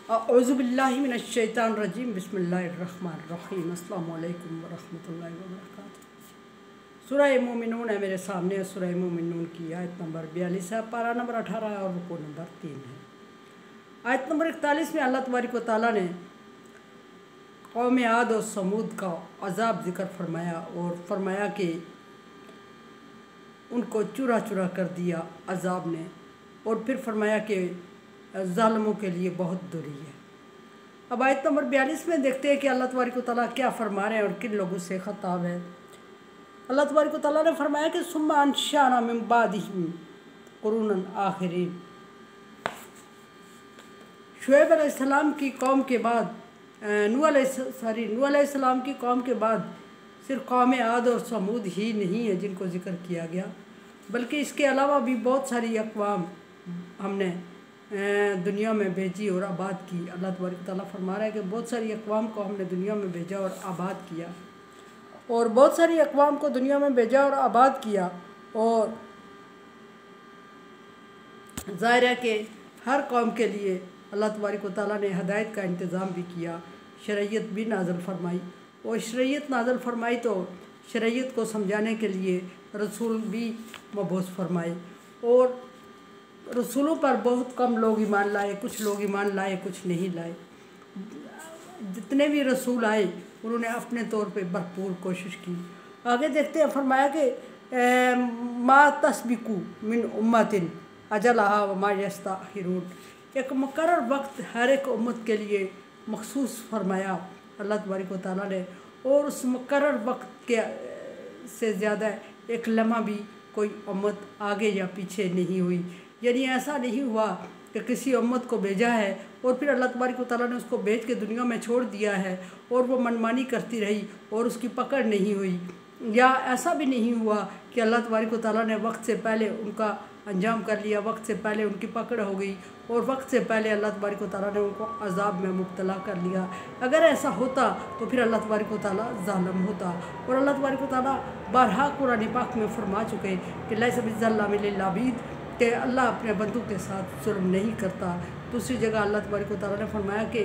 औज़ुबिल्लाहि मिनश्शैतानिर्रजीम बिस्मिल्लाहिर्रहमानिर्रहीम अस्सलामु अलैकुम वरहमतुल्लाहि वबरकातुहू। सूरह मोमिनून है मेरे सामने। सूरह मोमिनून की आयत नंबर 42 है, पारा नंबर 18 और रुकू नंबर 3 है। आयत नंबर 41 में अल्लाह तबारक व तआला ने कौम आद और समूद का अज़ाब ज़िक्र फरमाया और फरमाया कि उनको चुरा चुरा कर दिया अज़ाब ने, और फिर फरमाया कि ज़ालिमों के लिए बहुत दुरी है। अब आयत नंबर 42 में देखते हैं कि अल्लाह तबारक व तआला क्या फरमा रहे हैं और किन लोगों से ख़ताब है। अल्लाह तबारक व तआला ने फरमाया कि सुम्मा अंशाना मिन बादिहिम कुरूनन आखिरीन। शुएब अलैहिस्सलाम की कौम के बाद नूह अलैहिस्सलाम की कौम के बाद सिर्फ कौम आद और समूद ही नहीं है जिनको ज़िक्र किया गया, बल्कि इसके अलावा भी बहुत सारी अक़वाम हमने दुनिया में भेजी और आबाद की। अल्लाह तबारक व तआला फरमा रहा है कि बहुत सारी अक़वाम को हमने दुनिया में भेजा और आबाद किया, और बहुत सारी अक़वाम को दुनिया में भेजा और आबाद किया। और ज़ाहिर है कि हर कौम के लिए अल्लाह तबारक व तआला ने हदायत का इंतज़ाम भी किया, शरीयत भी नाज़िल फरमाई, और शरीयत नाज़िल फरमाई तो शरीयत को समझाने के लिए रसूल भी मबूस फरमाए। और रसूलों पर बहुत कम लोग ईमान लाए, कुछ लोग ईमान लाए, कुछ नहीं लाए। जितने भी रसूल आए उन्होंने अपने तौर पे भरपूर कोशिश की। आगे देखते हैं, फरमाया कि मा तस्बिकु मिन उम्मतिन अजलहा व मा यस्तअखिरून। एक मुकर्रर वक्त हर एक उम्मत के लिए मखसूस फरमाया अल्लाह तबारक व तआला ने, और उस मुकर्रर वक्त के से ज़्यादा एक लम्हा भी कोई उम्मत आगे या पीछे नहीं हुई। यानी ऐसा नहीं हुआ कि किसी उम्मत को भेजा है और फिर अल्लाह तबारक व तआला ने उसको भेज के दुनिया में छोड़ दिया है और वो मनमानी करती रही और उसकी पकड़ नहीं हुई। या ऐसा भी नहीं हुआ कि अल्लाह तबारक व तआला ने वक्त से पहले उनका अंजाम कर लिया, वक्त से पहले उनकी पकड़ हो गई और वक्त से पहले अल्लाह तबारक व तआला ने उनको अज़ाब में मुब्तला कर लिया। अगर ऐसा होता तो फिर अल्लाह तबारक व तआला ज़ालिम होता। और अल्लाह तबारक व तआला बारहा कुरान पाक में फरमा चुके कि लैसा बिज़्ज़ल्लामिन लिल अबीद, कि अल्लाह अपने बंदों के साथ जुल्म नहीं करता। दूसरी जगह अल्लाह तबारक व तआला ने फरमाया कि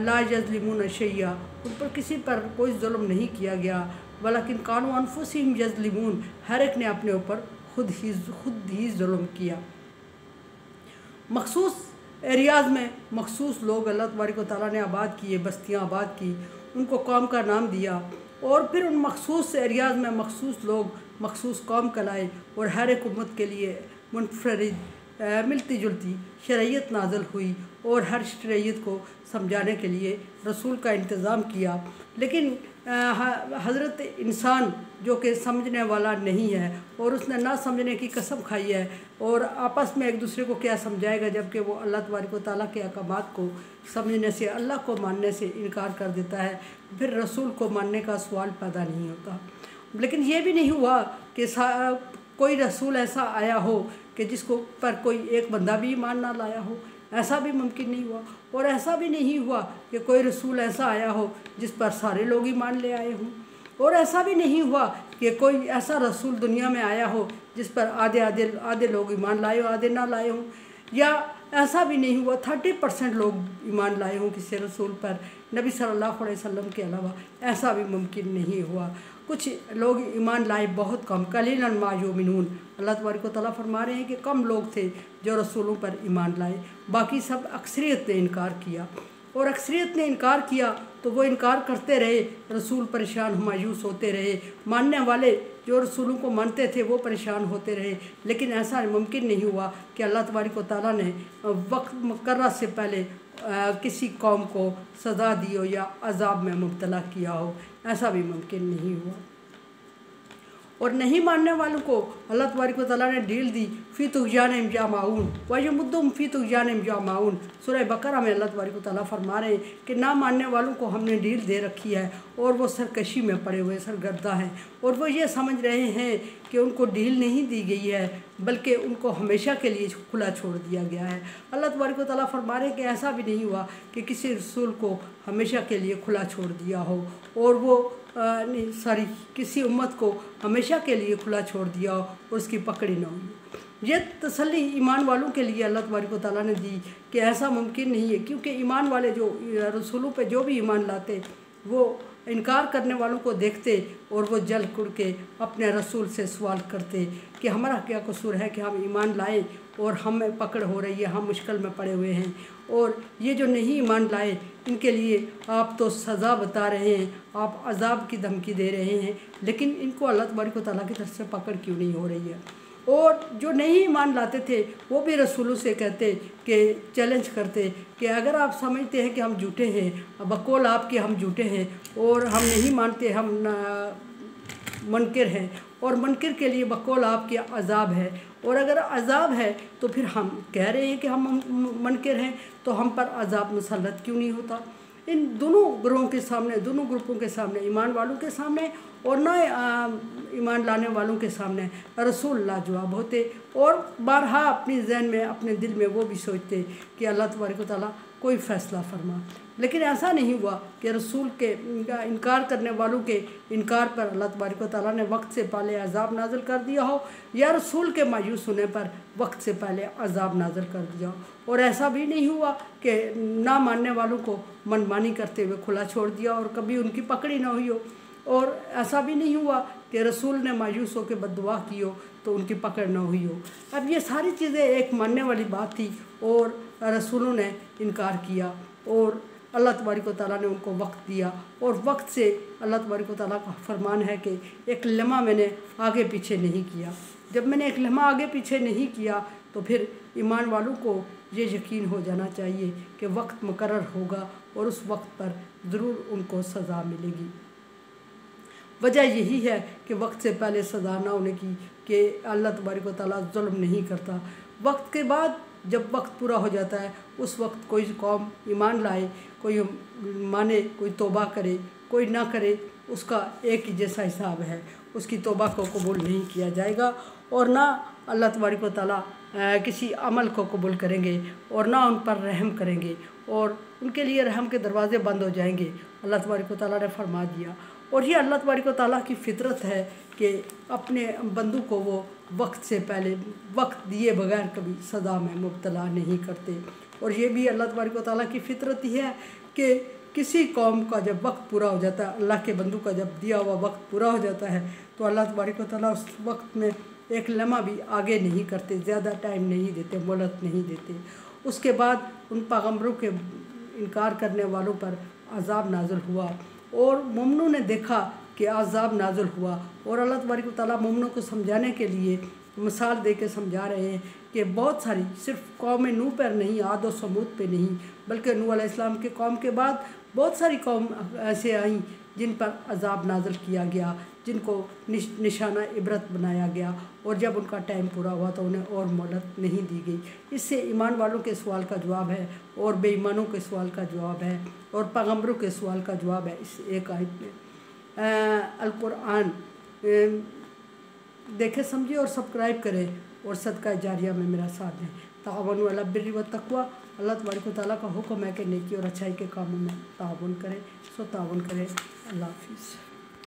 ला यज़लिमून शैया, उन पर किसी पर कोई जुल्म नहीं किया गया, वलाकिन कानू अनफुसिहिम यज़लिमून, हर एक ने अपने ऊपर खुद ही जुल्म किया। मखसूस एरियाज़ में मखसूस लोग अल्लाह तबारक व तआला ने आबाद किए, बस्तियाँ आबाद की, उनको कौम का नाम दिया, और फिर उन मखसूस एरियाज़ में मखसूस लोग मखसूस कौम कहलाए, और हर एक उम्मत के लिए मुनफरिद मिलती जुलती शरीयत नाज़िल हुई और हर शरीयत को समझाने के लिए रसूल का इंतज़ाम किया। लेकिन हज़रत इंसान जो कि समझने वाला नहीं है और उसने ना समझने की कसम खाई है, और आपस में एक दूसरे को क्या समझाएगा जबकि वो अल्लाह तबारक व तआला के अहकामात को समझने से, अल्लाह को मानने से इनकार कर देता है, फिर रसूल को मानने का सवाल पैदा नहीं होता। लेकिन ये भी नहीं हुआ कि कोई रसूल ऐसा आया हो कि जिसको पर कोई एक बंदा भी ईमान ना लाया हो, ऐसा भी मुमकिन नहीं हुआ। और ऐसा भी नहीं हुआ कि कोई रसूल ऐसा आया हो जिस पर सारे लोग ईमान ले आए हों, और ऐसा भी नहीं हुआ कि कोई ऐसा रसूल दुनिया में आया हो जिस पर आधे लोग ईमान लाए हो, आधे ना लाए हों। या ऐसा भी नहीं हुआ 30% लोग ईमान लाए हों किसी रसूल पर नबी सल्लल्लाहु अलैहि वसल्लम के अलावा, ऐसा भी मुमकिन नहीं हुआ। कुछ लोग ईमान लाए, बहुत कम, कलीलन मा युमिनून। अल्लाह तबारक व तआला फरमा रहे हैं कि कम लोग थे जो रसूलों पर ईमान लाए, बाकी सब अक्सरियत ने इनकार किया। और अक्सरियत ने इनकार किया तो वो इनकार करते रहे, रसूल परेशान मायूस होते रहे, मानने वाले जो रसूलों को मानते थे वो परेशान होते रहे। लेकिन ऐसा मुमकिन नहीं हुआ कि अल्लाह तबारक व तआला ने वक्त मुकर्रर से पहले किसी कौम को सज़ा दी हो या अज़ाब में मुब्तला किया हो, ऐसा भी मुमकिन नहीं हुआ। और नहीं मानने वालों को अल्लाह तबारक व तआला ने ढील दी, फ़ी तुग़यानिहिम यामहून व यमुद्दुहुम फ़ी तुग़यानिहिम यामहून। सूरह बकरा में अल्लाह तबारक व तआला फरमा रहे हैं कि ना मानने वालों को हमने ढील दे रखी है और वो सरकशी में पड़े हुए सरगर्दा हैं, और वो ये समझ रहे हैं कि उनको ढील नहीं दी गई है बल्कि उनको हमेशा के लिए खुला छोड़ दिया गया है। अल्लाह तबारक व तआला फरमा रहे हैं कि ऐसा भी नहीं हुआ कि किसी रसूल को हमेशा के लिए खुला छोड़ दिया हो, और वो किसी उम्मत को हमेशा के लिए खुला छोड़ दिया हो और उसकी पकड़ी ना हुई। یہ तसल्ली ईमान वालों के लिए अल्लाह तबारक व तआला ने दी कि ऐसा मुमकिन नहीं है, क्योंकि ईमान वाले जो रसूलों पे जो भी ईमान लाते वो इनकार करने वालों को देखते और वो जल कुड़ के अपने रसूल से सवाल करते कि हमारा क्या कसूर है कि हम ईमान लाए और हमें पकड़ हो रही है, हम मुश्किल में पड़े हुए हैं, और ये जो नहीं ईमान लाए इनके लिए आप तो सज़ा बता रहे हैं, आप अजाब की धमकी दे रहे हैं, लेकिन इनको अल्लाह तबारक व तआला की तरफ से पकड़ क्यों नहीं हो रही है। और जो नहीं ईमान लाते थे वो भी रसूलों से कहते कि चैलेंज करते कि अगर आप समझते हैं कि हम झूठे हैं, बकौल आपके हम झूठे हैं और हम नहीं मानते, हम मुनकिर हैं, और मुनकिर के लिए बकौल आपके अजाब है, और अगर अजाब है तो फिर हम कह रहे हैं कि हम मुनकिर हैं, तो हम पर अजाब मुसल्लत क्यों नहीं होता। इन दोनों ग्रोहों के सामने, दोनों ग्रुपों के सामने, ईमान वालों के सामने और ना ईमान लाने वालों के सामने रसूल लाजवाब होते, और बारहा अपनी जहन में, अपने दिल में वो भी सोचते कि अल्लाह तबारक व तआला कोई फ़ैसला फरमा। लेकिन ऐसा नहीं हुआ कि रसूल के इनकार करने वालों के इनकार पर अल्लाह तबारक व तआला ने वक्त से पहले अजाब नाज़िल कर दिया हो, या रसूल के मायूस होने पर वक्त से पहले अजाब नाज़िल कर दिया हो। और ऐसा भी नहीं हुआ कि ना मानने वालों को मनमानी करते हुए खुला छोड़ दिया और कभी उनकी पकड़ी ना हुई हो, और ऐसा भी नहीं हुआ कि रसूल ने मायूस होकर बद्दुआ की हो तो उनकी पकड़ ना हुई हो। अब ये सारी चीज़ें एक मानने वाली बात थी और रसूलों ने इनकार किया, और अल्लाह तबारक व तआला ने उनको वक्त दिया, और वक्त से अल्लाह तबारक व तआला का फरमान है कि एक लम्हा मैंने आगे पीछे नहीं किया। जब मैंने एक लम्हा आगे पीछे नहीं किया तो फिर ईमान वालों को ये यकीन हो जाना चाहिए कि वक्त मुकर्रर होगा और उस वक्त पर ज़रूर उनको सज़ा मिलेगी। वजह यही है कि वक्त से पहले सज़ा ना होने की कि अल्लाह तबारक व तआला ज़ुल्म नहीं करता। वक्त के बाद जब वक्त पूरा हो जाता है उस वक्त कोई कौम ईमान लाए, कोई माने, कोई तौबा करे, कोई ना करे, उसका एक ही जैसा हिसाब है, उसकी तौबा को कबूल नहीं किया जाएगा, और ना अल्लाह तबारक व तआला किसी अमल को कबूल करेंगे और ना उन पर रहम करेंगे, और उनके लिए रहम के दरवाज़े बंद हो जाएंगे। अल्लाह तबारक व तआला ने फरमा दिया, और ये अल्लाह तबारक व तआला की फ़ितरत है कि अपने बंदों को वो वक्त से पहले, वक्त दिए बगैर कभी सज़ा में मुब्तला नहीं करते। और ये भी अल्लाह तबारक व तआला की फ़ितरत ही है कि किसी कौम का जब वक्त पूरा हो जाता है, अल्लाह के बंदों का जब दिया हुआ वक्त पूरा हो जाता है, तो अल्लाह तबारक व तआला उस वक्त में एक लम्हा भी आगे नहीं करते, ज़्यादा टाइम नहीं देते, मोहलत नहीं देते। उसके बाद उन पैगम्बरों के इनकार करने वालों पर अजाब नाज़िल हुआ, और मोमिनों ने देखा कि अजाब नाज़िल हुआ, और अल्लाह तबारक व तआला मोमिनों को समझाने के लिए मिसाल दे के समझा रहे हैं कि बहुत सारी, सिर्फ कौम नूह पर नहीं, आद और समूद पे नहीं, बल्कि नूह अलैहिस्सलाम के कौम के बाद बहुत सारी कौम ऐसे आईं जिन पर अजाब नाज़िल किया गया, जिनको निशाना इबरत बनाया गया, और जब उनका टाइम पूरा हुआ तो उन्हें और मोहलत नहीं दी गई। इससे ईमान वालों के सवाल का जवाब है, और बेईमानों के सवाल का जवाब है, और पैगम्बरों के सवाल का जवाब है इस एक आयत में। अल कुरान देखें, समझिए और सब्सक्राइब करें, और सदका जारिया में मेरा साथ दें। ताअवनु अला बिर्रि व तक़वा, अल्लाह तबारक व तआला का हुक्म है कि नेकी और अच्छाई के कामों में ताअवुन करें, सो ताअवुन करें। अल्लाह हाफ़िज़।